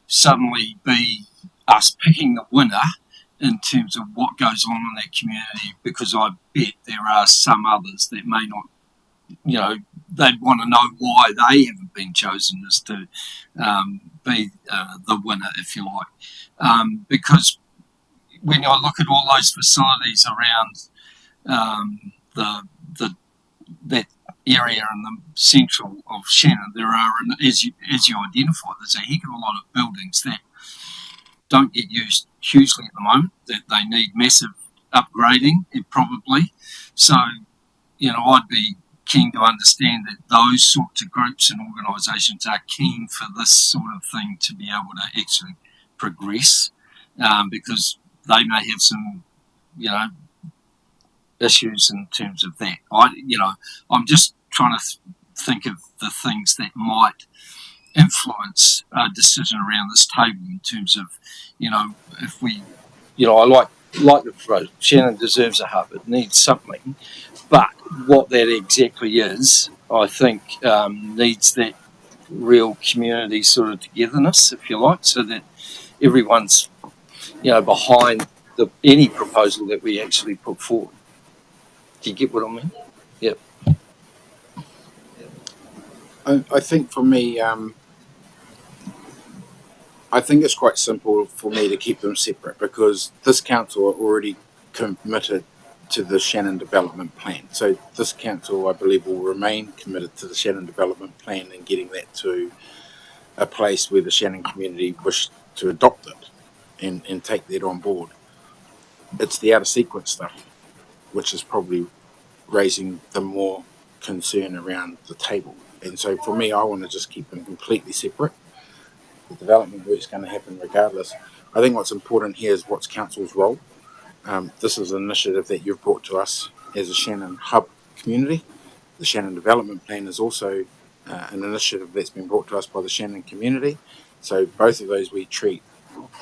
suddenly be us picking the winner in terms of what goes on in that community, because I bet there are some others that may not, they'd want to know why they haven't been chosen as to be the winner, if you like. Because when I look at all those facilities around that area in the central of Shannon, there are, as you identified, there's a heck of a lot of buildings that don't get used hugely at the moment, that they need massive upgrading, probably. So, I'd be keen to understand that those sorts of groups and organisations are keen for this sort of thing to be able to actually progress, because they may have some, issues in terms of that. I'm just trying to think of the things that might influence a decision around this table in terms of, if we, I like the approach. Shannon deserves a hub. It needs something, but what that exactly is, I think, needs that real community sort of togetherness, if you like, so that everyone's, behind any proposal that we actually put forward. Do you get what I mean? Yep. I think for me, I think it's quite simple for me to keep them separate, because this council are already committed to the Shannon Development Plan. So this council, I believe, will remain committed to the Shannon Development Plan and getting that to a place where the Shannon community wish to adopt it and take that on board. It's the out of sequence stuff which is probably raising the more concern around the table. And so for me, I want to just keep them completely separate. The development work's going to happen regardless. I think what's important here is what's council's role. This is an initiative that you've brought to us as a Shannon Hub community. The Shannon Development Plan is also an initiative that's been brought to us by the Shannon community. So both of those we treat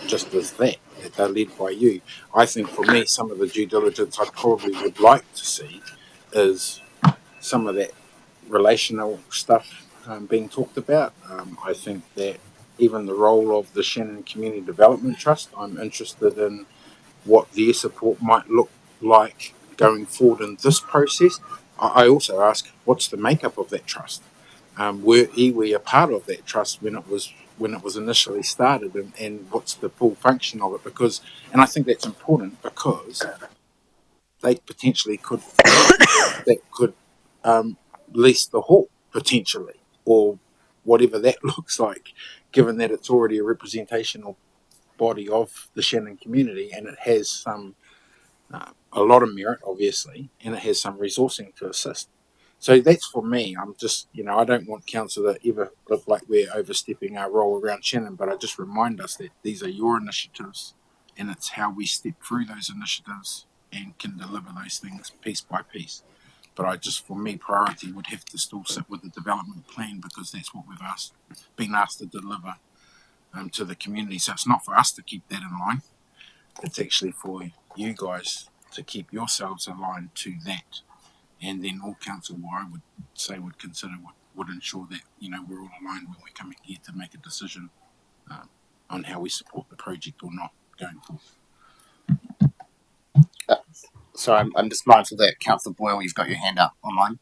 just as that they're led by you. I think for me, some of the due diligence I probably would like to see is some of that relational stuff being talked about. I think that even the role of the Shannon Community Development Trust, I'm interested in what their support might look like going forward in this process. I also ask, what's the makeup of that trust? Were iwi a part of that trust when it was initially started, and what's the full function of it? And I think that's important because they potentially could lease the hall potentially, or whatever that looks like, given that it's already a representational body of the Shannon community, and it has some a lot of merit, obviously, and it has some resourcing to assist. So that's for me. I'm just, I don't want council to ever look like we're overstepping our role around Shannon, but I just remind us that these are your initiatives, and it's how we step through those initiatives and can deliver those things piece by piece. But for me, priority would have to still sit with the development plan, because that's what we've been asked to deliver to the community. So it's not for us to keep that in line. It's actually for you guys to keep yourselves aligned to that. And then all council, I would say, would consider would ensure that, we're all aligned when we're coming here to make a decision on how we support the project or not going forward. So I'm just mindful that Councillor Boyle, you've got your hand up online.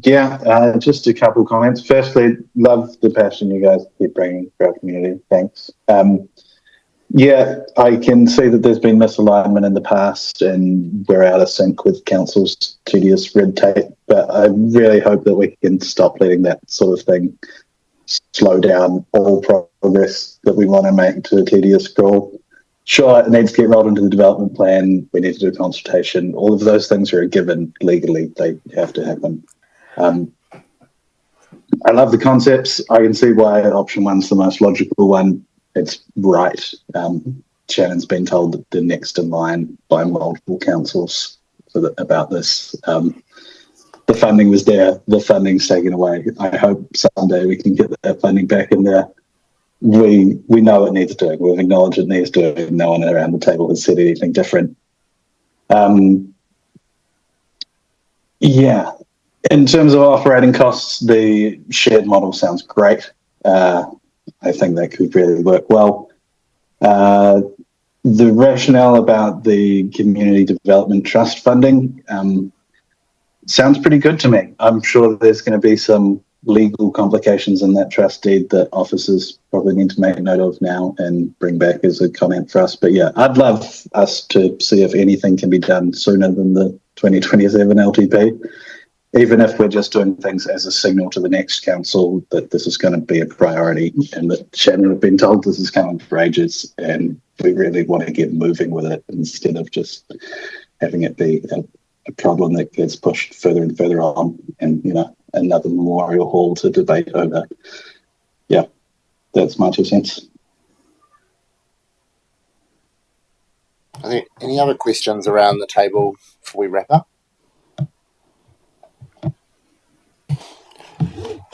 Yeah, just a couple of comments. Firstly, love the passion you guys keep bringing for our community. Thanks. Yeah, I can see that there's been misalignment in the past and we're out of sync with council's tedious red tape, but I really hope that we can stop letting that sort of thing slow down all progress that we want to make to a tedious scroll. Sure, it needs to get rolled into the development plan. We need to do a consultation. All of those things are a given legally. They have to happen. I love the concepts. I can see why option one's the most logical one. It's right. Shannon's been told that the next in line by multiple councils about this. The funding was there. The funding's taken away. I hope someday we can get that funding back in there. We know it needs doing. We've acknowledged it needs doing. No one around the table has said anything different. Yeah. In terms of operating costs, the shared model sounds great. I think that could really work well. The rationale about the community development trust funding sounds pretty good to me. I'm sure there's going to be some legal complications in that trust deed that officers probably need to make note of now and bring back as a comment for us. But yeah, I'd love us to see if anything can be done sooner than the 2027 LTP. Even if we're just doing things as a signal to the next council that this is going to be a priority and that Shannon have been told this is coming for ages and we really want to get moving with it instead of just having it be a problem that gets pushed further and further on and, another memorial hall to debate over. Yeah, that's my 2 cents. Are there any other questions around the table before we wrap up?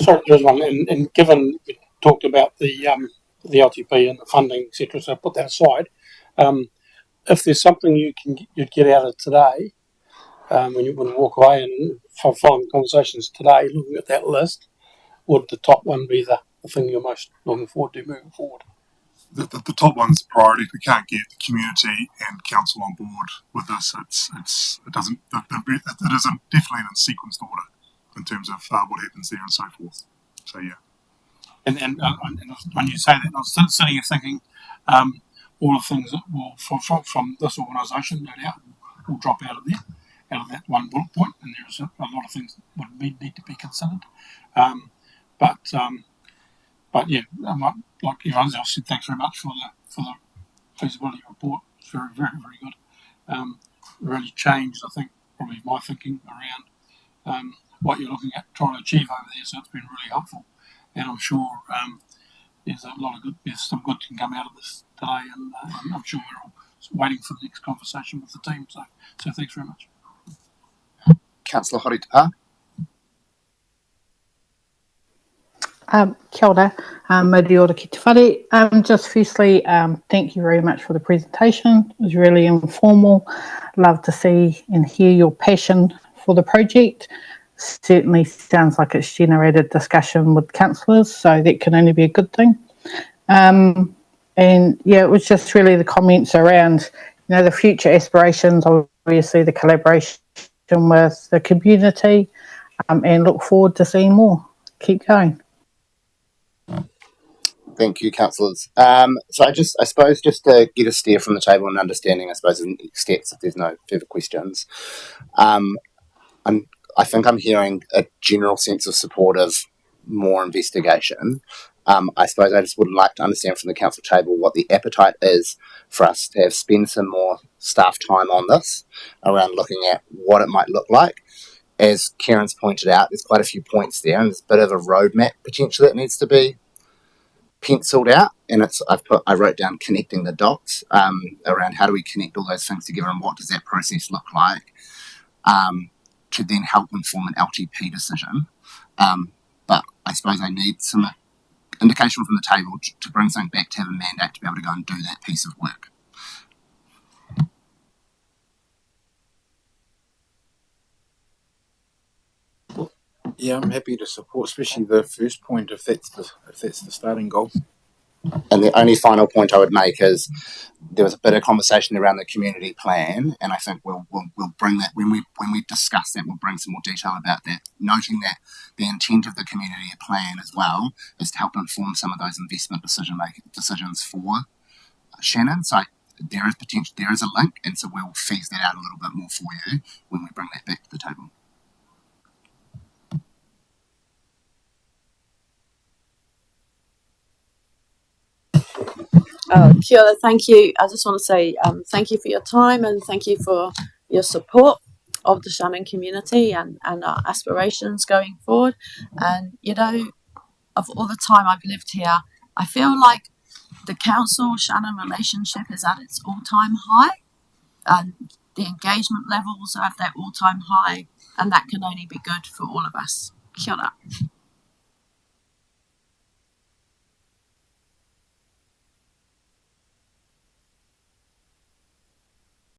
Sorry, there's one. And given we talked about the LTP and the funding, etc., so put that aside. If there's something you'd get out of today, when you walk away and following conversations today, looking at that list, would the top one be the thing you're most looking forward to moving forward? The top one's priority. If we can't get the community and council on board with this, it is definitely in sequenced order in terms of what happens there and so forth. So yeah. And when you say that, I was sitting here thinking, all the things that will from this organisation, no doubt, will drop out of that one bullet point, and there's a lot of things that would need to be considered. But yeah, like everyone else said, thanks very much for the feasibility report. It's very, very, very good. Really changed, I think, probably my thinking around what you're looking at trying to achieve over there. So it's been really helpful, and I'm sure there's some good can come out of this today, and I'm sure we're all waiting for the next conversation with the team. So thanks very much. Councillor Horitapa. Kia ora, Mauri ora ki te whare. Just firstly, thank you very much for the presentation. It was really informal. Love to see and hear your passion for the project. Certainly sounds like it's generated discussion with councillors, so that can only be a good thing. And yeah, it was just really the comments around, the future aspirations, obviously the collaboration with the community, and look forward to seeing more. Keep going. Thank you, councillors. So I suppose just to get a steer from the table and understanding, I suppose, the next steps, if there's no further questions, I think I'm hearing a general sense of support of more investigation. I suppose I just would like to understand from the council table what the appetite is for us to spend some more staff time on this, around looking at what it might look like. As Kieran's pointed out, there's quite a few points there, and there's a bit of a roadmap potentially that needs to be penciled out, and I wrote down connecting the dots around how do we connect all those things together and what does that process look like to then help inform an LTP decision. But I suppose I need some indication from the table to bring something back, to have a mandate to be able to go and do that piece of work. Yeah, I'm happy to support, especially the first point, if that's the starting goal. And the only final point I would make is there was a bit of conversation around the community plan, and I think we'll bring that when we discuss that. We'll bring some more detail about that, noting that the intent of the community plan as well is to help inform some of those investment decisions for Shannon. So there is a link, and so we'll phase that out a little bit more for you when we bring that back to the table. Kia ora, thank you. I just want to say thank you for your time and thank you for your support of the Shannon community and our aspirations going forward. And, you know, of all the time I've lived here, I feel like the council-Shannon relationship is at its all-time high and the engagement levels are at their all-time high, and that can only be good for all of us. Kia ora.